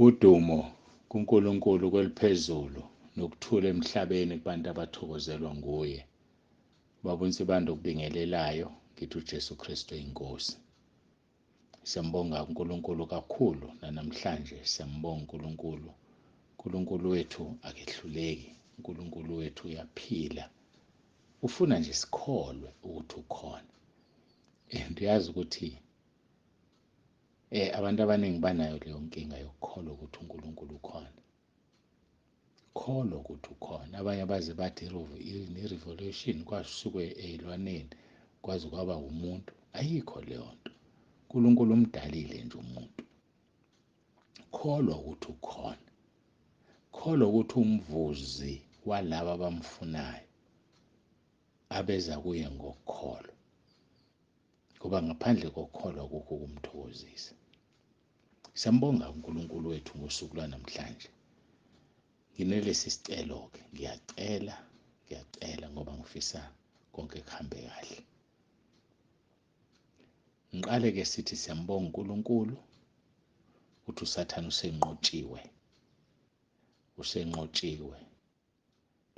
Udumo kuNkulunkulu kweliphezulu nokuthula emhlabeni kubantu abathokozelwa nguye. Babonisa ibandla okubingelelayo ngithi uJesu Kristu eyinkosi. Siyambonga uNkulunkulu kakhulu namhlanje siyambonga uNkulunkulu. uNkulunkulu wethu akehluleki, uNkulunkulu wethu uyaphila. Ufuna nje sikholwe ukuthi ukhona. Ndiyazi ukuthi abantu abaningi banayo leyo nkinga yokukholwa ukuthi uNkulunkulu ukhona. Kholwa ukuthi ukhona. Abanye baze bathi i-revolution kwasuke ezilwaneni kwaze kwaba umuntu. Ayikho leyo nto. uNkulunkulu umdalile nje umuntu. Kholwa ukuthi ukhona. Kholwa ukuthi umvuzi walabo abamfunayo abeza kuye ngokukholwa. Ngoba ngaphandle kokukholwa akukho ukumthokozisa. Siyambonga uNkulunkulu wethu ngosuku lwanamhlanje. Nginelesi sicelo-ke, ngiyacela ngoba ngifisa konke kuhambe kahle. Ngiqale-ke sithi siyambonga uNkulunkulu ukuthi uSathane usenqotshiwe.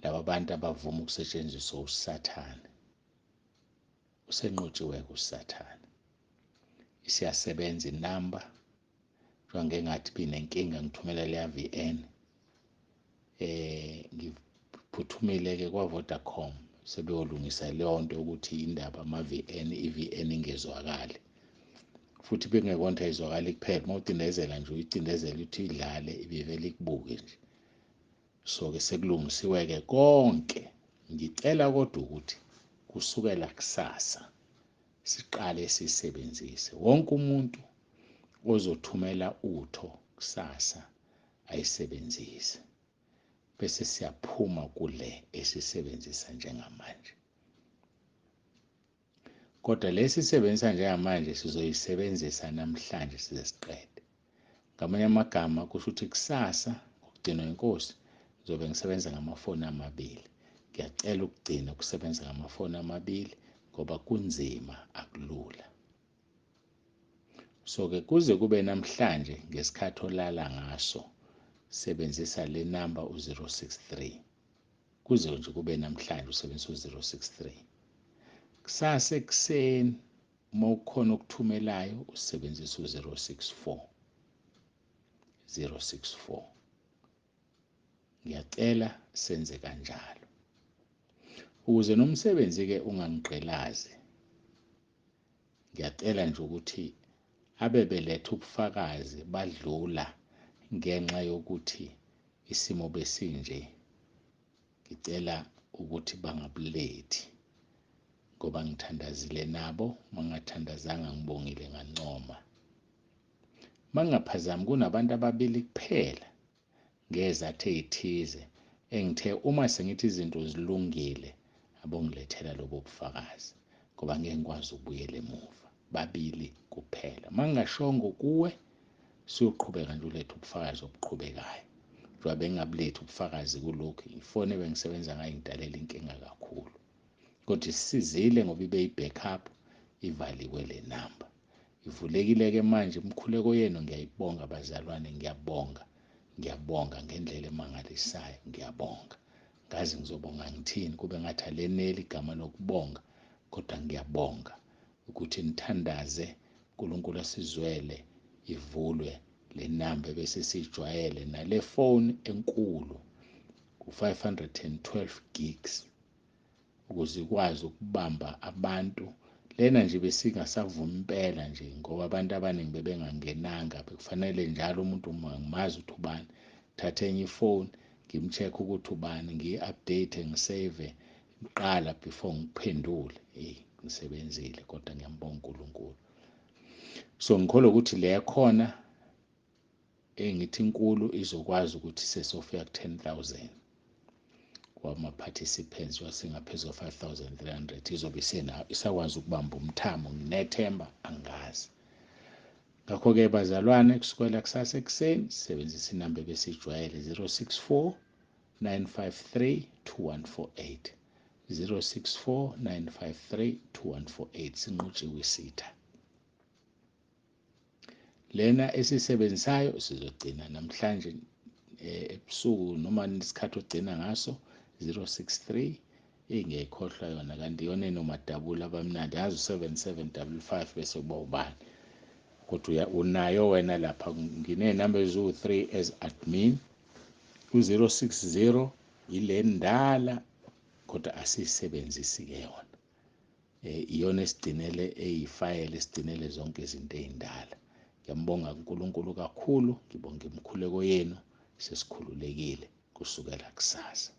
Laba bantu abavuma ukusetshenziswa uSathane. Usenqotshiwe-ke uSathane. Isiyasebenza inamba. Njengengathi binenkinga ngithumela leya VN. Ngiphuthumile-ke kwa-Vodacom sebeyolungisa leyo nto ukuthi indaba i-VN ingezwakali. Futhi bengekonto ayizwakali kuphela. Uma ucindezela nje uyicindezela ukuthi idlale ibivele ikubuke nje. So-ke sekulungisiwe-ke konke. Ngicela kodwa ukuthi kusukela kusasa siqale sisebenzise. Wonke umuntu ozothumela utho kusasa ayisebenzise. Bese siyaphuma kule esisebenzisa njengamanje. Kodwa lesisebenzisa njengamanje sizoyisebenzisa namhlanje size siqede. Ngamanye amagama kusho ukuthi kusasa ukugcinwa inkosi ngizobe ngisebenza ngamafoni amabili. Ngiyacela ukugcina ukusebenza ngamafoni amabili ngoba kunzima akulula. So-ke kuze kube namhlanje ngesikhathi olala ngaso sebenzisa le number u-063. Kuze nje kube namhlanje usebenzisa u-063. Kusasa ekuseni uma ukhona okuthumelayo usebenzisa u-064. 064. Ngiyacela senze kanjalo. Ukuze nomsebenzi-ke ungangiqelazi. Ngiyacela nje ukuthi abe beletha ubufakazi badlula ngenxa yokuthi isimo besinje. Ngicela ukuthi bangabulethi ngoba ngithandazile nabo, mangathandazanga ngibongile ngancoma. Mangaphazami kunabantu ababili kuphela ngezathu ezithize engithe uma sengithi izinto zilungile abongilethela lobo bufakazi ngoba ngeke ngikwazi ukubuyela emuva. Babili kuphela. Mangashongo kuwe siyoqhubeka nje ulethe ubufakazi obuqhubekayo. Njengoba bengabulethi ubufakazi kulokhu ifoni ebengisebenza ngayo ngidalela inkinga kakhulu. Kodwa isizile ngoba ibe yi-backup ivaliwe le namba. Ivulekile-ke manje imkhuleko yenu ngiyayibonga bazalwane, ngiyabonga ngendlela emangalisayo, ngiyabonga. Ngazi ngizobonga ngithini kube ngathi aleneli igama lokubonga kodwa ngiyabonga ukuthi nithandaze uNkulunkulu asizwele ivulwe le namba bese sijwayele nale phone enkulu u-512 gigs ukuze ikwazi ukubamba abantu. Lena nje besingasavuma impela nje ngoba abantu abaningi bebengangenanga. Bekufanele njalo umuntu ngimazi ukuthi ubani thathe enye ifone ngimcheck ukuthi ubani, ngiyi-update ngisave iqala before ngiphendule. Ngisebenzile kodwa ngiyambonga uNkulunkulu. So ngikholwa ukuthi le yakhona engithi inkulu izokwazi ukuthi sesofika ku-10,000 kwama-participants wasingaphezulu kwa-5,300 izobe isakwazi ukubamba umthamo. Nginethemba angazi. Ngakho-ke bazalwane kusukela kusasa ekuseni sisebenzisa inamba ebesijwayele 064 953 2148. 064 953 2148 sinqotshiwe isitha. lena esisebenzisayo sizogcina namhlanje ebusuku noma isikhathi ogcina ngaso 063 ingekhohlwa yona kanti yona enomadabula abamnandi yazi 7755 bese kuba ubani kodwa unayo wena lapha nginenamba eziwu3 as admin u060 ile ndala kodwa asisebenzisi ke yona iyona esigcinele eyifile esigcinele zonke izinto ezindala ngiyambonga uNkulunkulu kakhulu ngibonga imkhuleko yenu sesikhululekile kusukela kusasa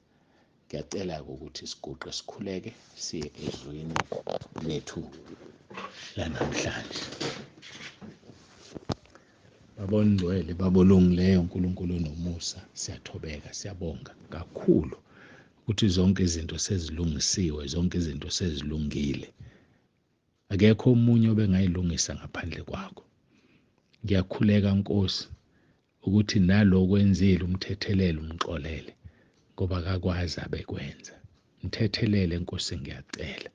ngiyacela ukuthi siguqe sikhuleke siye ezwini lethu lanamhlanje babongcwele babolungileyo uNkulunkulu nomusa siyathobeka siyabonga kakhulu ukuthi zonke izinto sezilungisiwe zonke izinto sezilungile akekho umunye obengayilungisa ngaphandle kwakho ngiyakhuleka Nkosi ukuthi nalokwenzile umthethelele umxolele ngoba akakwazi abekwenza mthethelele Nkosi ngiyacela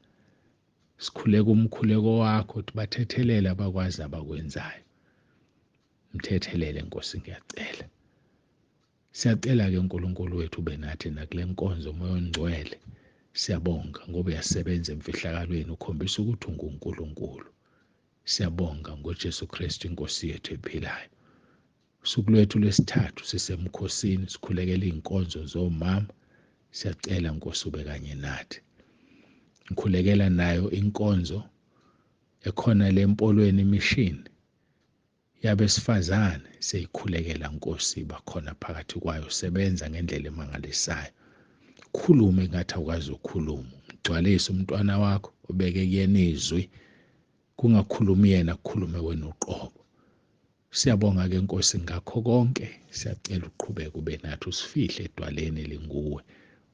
sikhuleka umkhuleko wakho ukuthi bathethelele abakwazi abakwenzayo mthethelele Nkosi ngiyacela siyacela ke uNkulunkulu wethu benathi nakule nkonzo umoya ongcwele siyabonga ngoba uyasebenza emfihlakalweni ukhombisa ukuthi unguNkulunkulu siyabonga ngoJesu Kristu inkosi yethu ephilayo usuku lwethu lwesithathu sisemkhosini sikhulekela izinkonzo zomama siyacela Nkosi ube kanye nathi ngikhulekela nayo inkonzo ekhona lempolweni imishini yabesifazane seyikhulekela Nkosi bakhona phakathi kwayo sebenza ngendlela emangalisayo khulume ngathi awukazi ukukhuluma ugcwalise umntwana wakho obeke kuyena izwi kungakhulumi yena kukhulume wena uqobo siyabonga ke Nkosi ngakho konke siyacela uqhubeke ube nathi usifihle edwaleni linguwe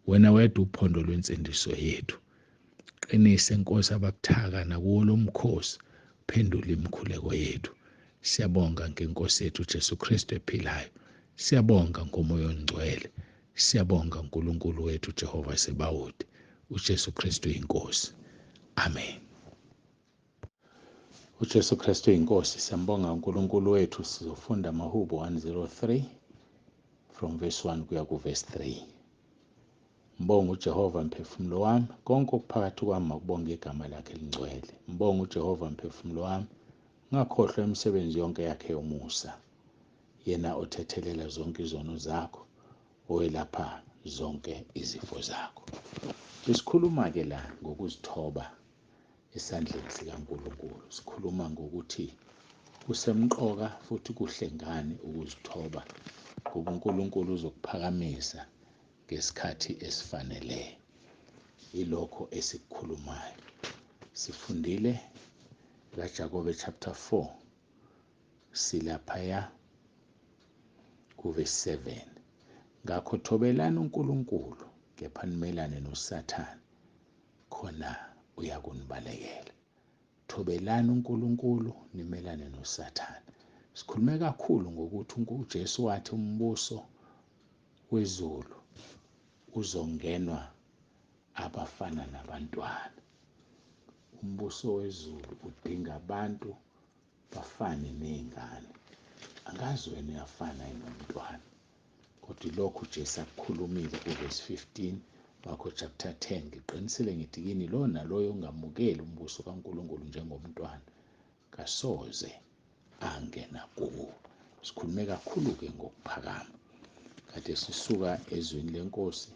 wena wedwa uphondo lwensindiso yethu qinise Nkosi ababuthaka nakuwo lomkhosi phendula imkhuleko yethu siyabonga ngeNkosi yethu Jesu Kristu ephilayo siyabonga ngomoya ongcwele siyabonga uNkulunkulu wethu Jehova Sebawothi uJesu Kristu inkosi amen uJesu Kristu inkosi siyambonga uNkulunkulu wethu sizofunda AmaHubo 103 from verse 1 kuya ku verse 3 mbonga uJehova mphefumulo wami konke okuphakathi kwami makubonga igama lakhe elingcwele mbonga uJehova mphefumulo wami ngakhohlwa imisebenzi yonke yakhe yomusa yena othethelela zonke izono zakho owelapha zonke izifo zakho sikhuluma ke la ngokuzithoba esandleni sikaNkulunkulu sikhuluma ngokuthi kusemqoka futhi kuhle ngani ukuzithoba ngoba uNkulunkulu uzokuphakamisa ngesikhathi esifanele ilokho esikukhulumayo sifundile kaJakobe chapter 4 silaphaya ku verse 7 ngakho thobelani uNkulunkulu kepha nimelane noSathane khona uyakunibalekela thobelani uNkulunkulu nimelane noSathane sikhulume kakhulu ngokuthi uJesu wathi umbuso wezulu uzongenwa abafana nabantwana umbuso wezulu udinga abantu bafane nezingane angazi wena uyafana nomntwana kodwa lokho Jesu akukhulumile kuverse 15 wakho chapter 10 ngiqinisile ngithi kini lo naloyo ongamukeli umbuso kaNkulunkulu njengomntwana kasoze angena kuwo sikhulume kakhulu ke ngokuphakama kade sisuka ezwini lenkosi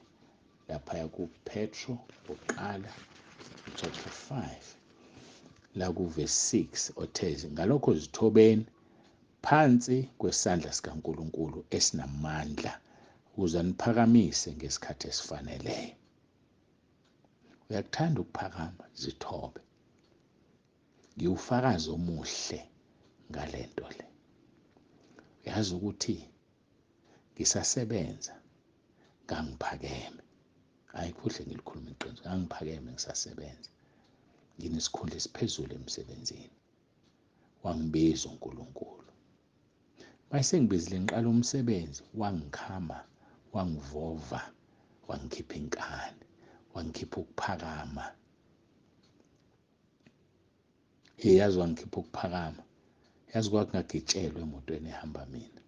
lapha kuPetro oqala chapter 5 la ku verse 6 othezi ngalokho zithobeni phansi kwesandla sikaNkulunkulu esinamandla ukuze niphakamise ngesikhathi esifaneleyo uyakuthanda ukuphakama zithobe ngiwufakazi omuhle ngalento le uyazi ukuthi ngisasebenza ngangiphakeme ayikuhle ngilikhuluma iqiniso ngangiphakeme ngisasebenza nginesikhundla esiphezulu emsebenzini wangibiza uNkulunkulu mase ngibizile ngiqala umsebenzi wangikhama wangivova wangikhipha inkani wangikhipha ukuphakama yazi wangikhipha ukuphakama yazi kwakungagitshelwe emotweni ehamba mina,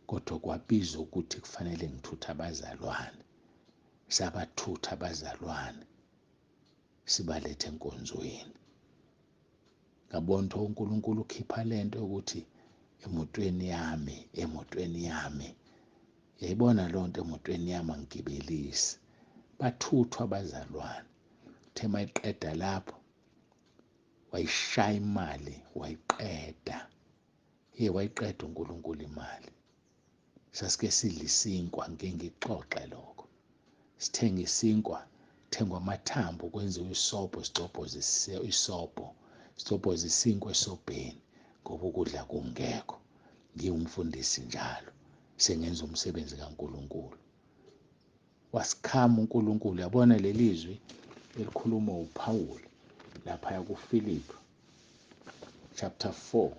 kodwa kwabizwa ukuthi kufanele ngithuthe abazalwane. Sabathutha abazalwane sibalethe enkonzweni. Ngabona ukuthi uNkulunkulu ukhipha lento ukuthi emotweni yami. Yayibona lo nto emotweni yami angigibelisi. Bathuthwa abazalwane. Uthe mayiqeda lapho wayishaya imali wayiqeda. Wayiqeda uNkulunkulu imali. Sasike sidla isinkwa, ngeke ngixoxe lokho. Sithenga isinkwa, kuthengwa amathambo kwenziwe isobho, sicobhoza isinkwa esobheni ngoba ukudla kungekho. Ngiwumfundisi njalo, sengenza umsebenzi kaNkulunkulu. Wasikhama uNkulunkulu. Yabona leli zwi elikhuluma uPawulu lapha kuFilipi chapter 4.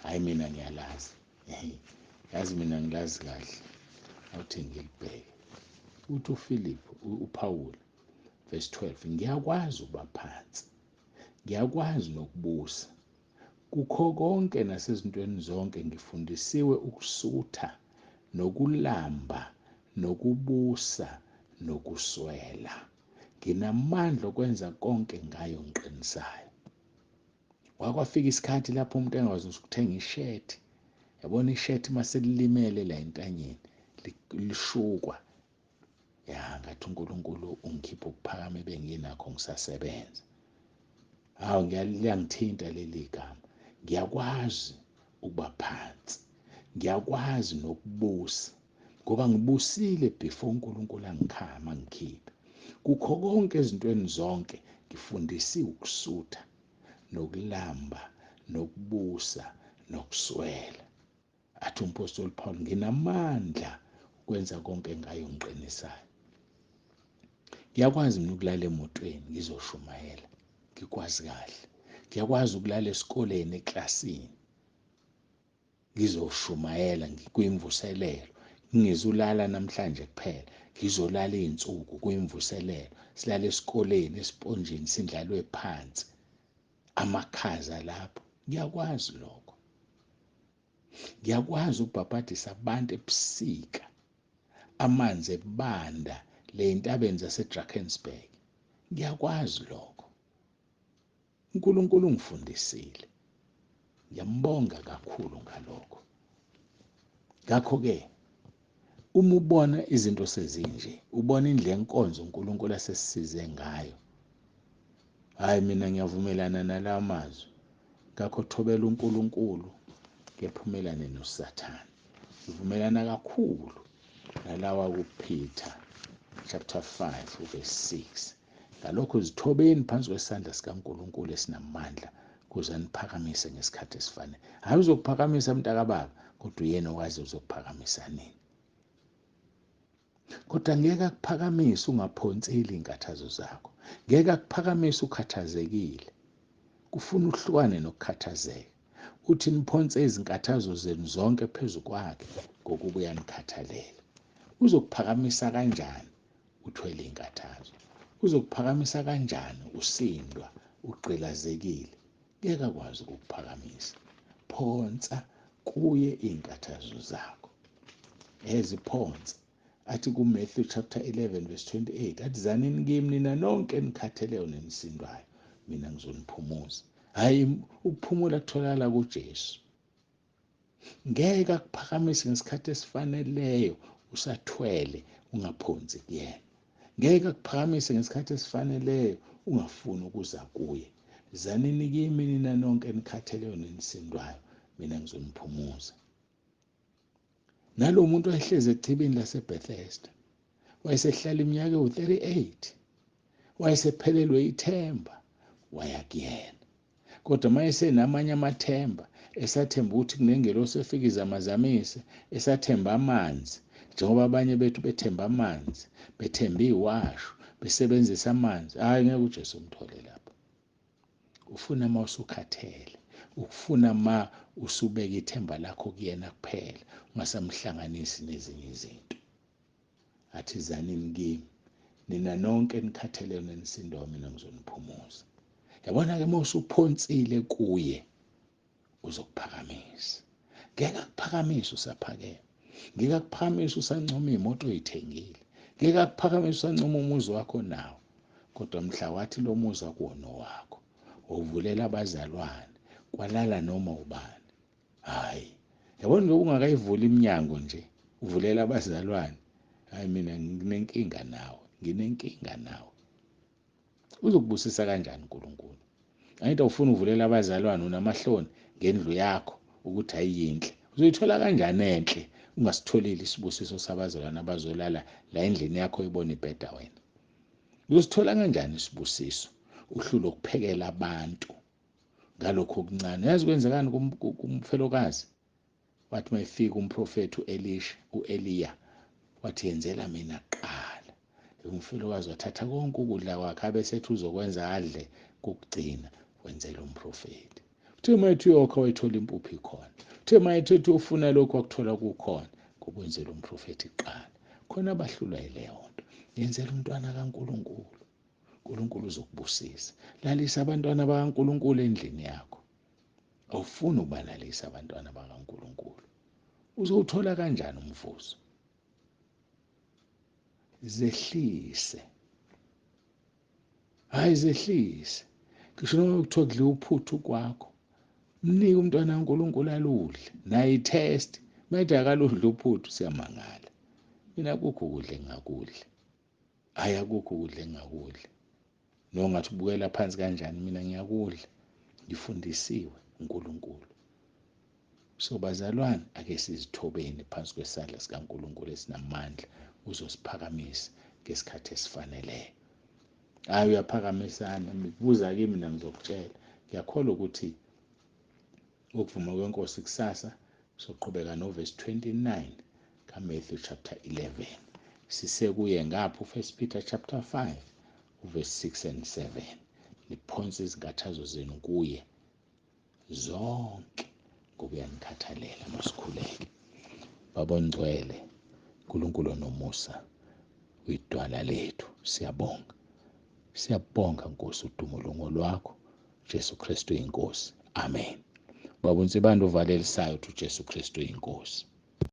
Hayi mina ngiyalazi. Yazi mina ngilazi kahle. Awuthi ngilibheke. Uthi uFilipi, uPawulu, verse 12, ngiyakwazi ukuba phansi, ngiyakwazi nokubusa. Kukho konke nasezintweni zonke ngifundisiwe ukusutha, nokulamba, nokubusa, nokuswela. Nginamandla okwenza konke ngayo ngiqinisayo. Kwafika isikhathi lapho umuntu engakwazi ukuthenga ishethi. Yabona ishethi maselilimele la entanyeni, lishukwa. Ngathi uNkulunkulu ungikhipha ukuphakama benginakho ngisasebenza. Ngiyangithinta leli gama. Ngiyakwazi ukuba phansi, ngiyakwazi nokubusa, ngoba ngibusile before uNkulunkulu angikhama angikhiphe. Kukho konke ezintweni zonke ngifundisiwe ukusutha, nokulamba, nokubusa, nokuswela. Athi umpostoli Paul, nginamandla ukwenza konke ngayo ngiqinisayo. Ngiyakwazi mina ukulala emotweni ngizoshumayela, ngikwazi kahle. Ngiyakwazi ukulala esikoleni eklasini ngizoshumayela kuyimvuselelo. Ngizolala namhlanje kuphela, ngizolala izinsuku kuyimvuselelo. Silala esikoleni esponjini sindlalwe phansi, amakhaza lapho. Ngiyakwazi lokho. Ngiyakwazi ukubhabhadisa abantu ebusika, amanzi ebanda le entabeni zaseDrakensberg. Ngiyakwazi lokho. uNkulunkulu ungifundisile. Ngiyambonga kakhulu ngalokho. Ngakho-ke uma ubona izinto sezinje, ubona indlela enkonzo uNkulunkulu asesisize ngayo. Hayi mina ngiyavumelana nalawa mazwi. Ngakho thobela uNkulunkulu, ngephumelane noSathane. Ngivumelana kakhulu nalawa kuPeter chapter 5 verse 6. Ngalokho zithobeni phansi kwesandla sikaNkulunkulu esinamandla ukuze aniphakamise ngesikhathi esifanele. Hayi uzokuphakamisa mntakababa, kodwa uyena owazi uzokuphakamisa nini. Kodwa ngeke akuphakamise ungaphonseli inkathazo zakho. Ngeke akuphakamise ukhathazekile. Kufuna uhlukane nokukhathazeka. Uthi niphonse izinkathazo zenu zonke phezu kwakhe ngokuba uyanikhathalela. Uzokuphakamisa kanjani uthwele inkathazo? Uzokuphakamisa kanjani usindwa, ugqilazekile? Ngeke akwazi ukukuphakamisa. Phonsa kuye izinkathazo zakho. Eziphonsa. Athi kuMatthew chapter 11 verse 28, athi zanini kimi nina nonke enikhatheleyo nenisindwayo, mina ngizoniphumuza. Hayi ukuphumula kutholakala kuJesu. Ngeke akuphakamise ngesikhathi esifaneleyo usathwele ungaphonsi kuyena. Ngeke akuphakamise ngesikhathi esifaneleyo ungafuni ukuza kuye. Zanini kimi nina nonke enikhatheleyo nenisindwayo, mina ngizoniphumuza. Nalo muntu oyehleze echibini laseBethesda wayesehlala iminyaka ewu-38, wayesephelelwe ithemba, waya kuyena. Kodwa mayesenamanye amathemba, esathemba ukuthi kunengelosi efika izamazamise, esathemba amanzi, njengoba abanye bethu bethemba amanzi, bethemba iwashu, besebenzisa amanzi. Hayi ngeke uJesu umthole lapho. Ufuna uma usukhathele, ufuna ma usubeka ithemba lakho kuyena kuphela, ungasamhlanganisi nezinye izinto. Athi zanini kimi nina nonke enikhatheleyo nenisindwayo, mina ngizoniphumuza. Yabona-ke uma usuphonsile kuye uzokuphakamisa. Ngeke akuphakamise usaphakeme. Ngeke akuphakamise usancoma imoto oyithengile. Ngeke akuphakamise usancoma umuzi wakho nawo. Kodwa mhla wathi lo muzi akuwona wakho, uvulela abazalwane, kwalala noma ubani. Hayi, yabona lokhu ungakayivuli iminyango nje, uvulela abazalwane. Hayi mina nginenkinga nawe. Uzokubusisa kanjani uNkulunkulu? Angithi ufuna uvulela abazalwane unamahloni ngendlu yakho ukuthi ayiyinhle. Uzoyithola kanjani enhle ungasitholeli isibusiso sabazalwane abazolala la endlini yakho ibona ibheda wena? Uzosithola kanjani isibusiso uhlule ukuphekela abantu ngalokho okuncane? Yazi kwenzekani kumfelokazi? Wathi mayefika umprofethi u-Eliya wathi yenzela mina kuqala. Umfelokazi wathatha konke ukudla kwakhe abesethi uzokwenza adle kokugcina wenzela umprofethi. Uthe mayethi uyokha wayithola impuphu ikhona. Uthe mayethi ufuna lokhu wakuthola kukhona, ngoba wenzela umprofethi kuqala. Khona abahlulwa yileyo nto. Yenzela umntwana kaNkulunkulu. uNkulunkulu uzokubusisa. Lalisa abantwana bakaNkulunkulu endlini yakho. Awufuni ukubalalisa abantwana bakaNkulunkulu. Uzowuthola kanjani umvuzo? Zehlise. Hayi zehlise. Ngisho noma kuthiwa kudle uphuthu kwakho, mnike umntwana kaNkulunkulu aludle. Naye itest. Mayithi akaludle uphuthu siyamangala. Mina akukho ukudla engingakudla. Hayi akukho ukudla engingakudla. Nongathi ubukela phansi kanjani, mina ngiyakudla. Ngifundisiwe uNkulunkulu. So bazalwane, ake sizithobeni phansi kwesandla sikaNkulunkulu esinamandla uzosiphakamisa ngesikhathi esifaneleyo. Hayi uyaphakamisana, buza kimi mina ngizokutshela. Ngiyakholwa ukuthi ukuvuma kwenkosi kusasa soqhubeka noverse 29 kaMatthew chapter 11. Sisekuye ngapho uFirst Peter chapter 5 verse 6 and 7. Niphonse izinkathazo zenu kuye zonke ngoba uyanikhathalela. Masikhuleke. Baba ongcwele, uNkulunkulu onomusa, uyidwala lethu, siyabonga. Siyabonga Nkosi, udumo lwakho, Jesu Kristu inkosi. Amen. Baba uNsibanda uvalelisayo uthi uJesu Kristu inkosi.